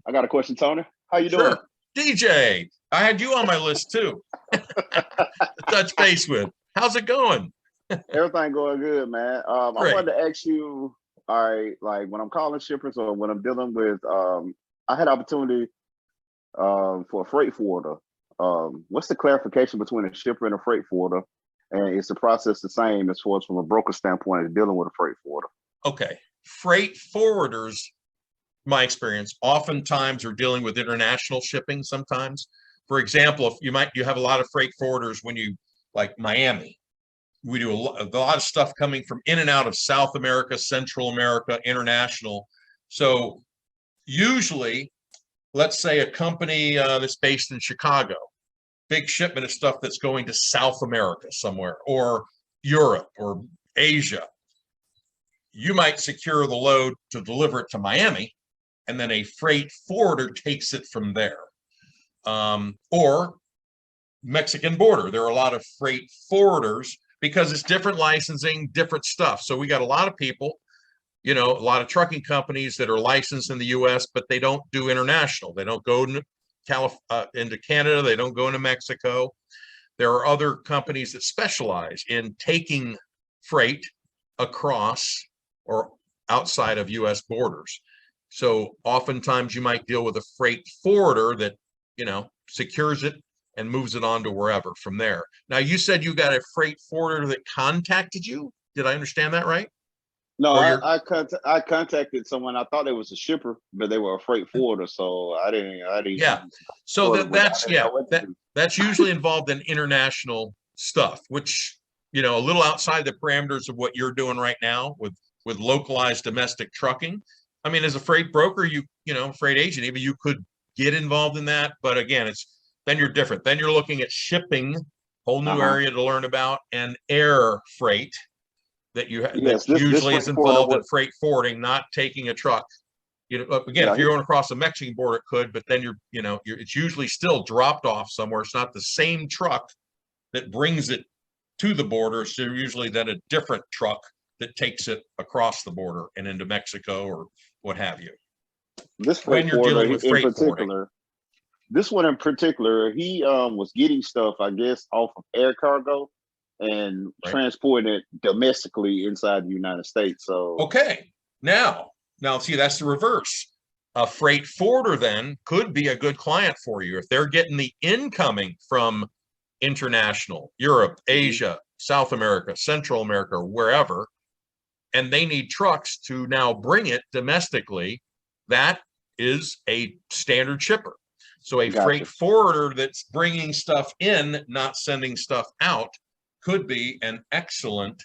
I got a question, Tony. How you doing? Sure. DJ, I had you on my list too to touch base with. How's it going? Everything going good, man. I Great. wanted to ask you, all right, like when I'm calling shippers or when I'm dealing with, I had opportunity for a freight forwarder. What's the clarification between a shipper and a freight forwarder? And is the process the same as far as from a broker standpoint as dealing with a freight forwarder? Okay. Freight forwarders, my experience, oftentimes are dealing with international shipping sometimes. For example, if you have a lot of freight forwarders when you like Miami. We do a lot of stuff coming from in and out of South America, Central America, international. So usually, let's say a company that's based in Chicago, big shipment of stuff that's going to South America somewhere, or Europe or Asia. You might secure the load to deliver it to Miami, and then a freight forwarder takes it from there. Or Mexican border. There are a lot of freight forwarders because it's different licensing, different stuff. So we got a lot of people, a lot of trucking companies that are licensed in the US, but they don't do international. They don't go into Canada. They don't go into Mexico. There are other companies that specialize in taking freight across or outside of US borders. So oftentimes you might deal with a freight forwarder that, secures it and moves it on to wherever from there. Now, you said you got a freight forwarder that contacted you. Did I understand that right? No, Or you're I contacted someone. I thought it was a shipper, but they were a freight forwarder, so I didn't yeah. So sort of, I that's didn't yeah, know what to that do. that's usually involved in international stuff, which a little outside the parameters of what you're doing right now with localized domestic trucking. I mean, as a freight broker, freight agent, even you could get involved in that, but again, then you're different. Then you're looking at shipping, whole new Uh-huh. area to learn about, and air freight that Yes, this usually is freight forwarder involved in what? freight forwarding, not taking a truck. Again, Yeah, if you're going across the Mexican border, it could, but then it's usually still dropped off somewhere. It's not the same truck that brings it to the border. So usually then a different truck that takes it across the border and into Mexico or what have you. this When freight you're forwarder dealing with in freight forwarding, particular, this one in particular, he was getting stuff, I guess, off of air cargo and right? transporting it domestically inside the United States. So Okay. Now see, that's the reverse. A freight forwarder then could be a good client for you if they're getting the incoming from international, Europe, mhm, Asia, South America, Central America, wherever, and they need trucks to now bring it domestically. That is a standard shipper. So a freight gotcha. forwarder that's bringing stuff in, not sending stuff out, could be an excellent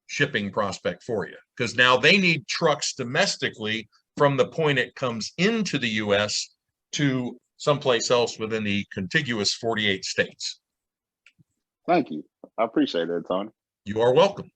shipping prospect for you because now they need trucks domestically from the point it comes into the US to someplace else within the contiguous 48 states. Thank you. I appreciate that, Tony. You are welcome.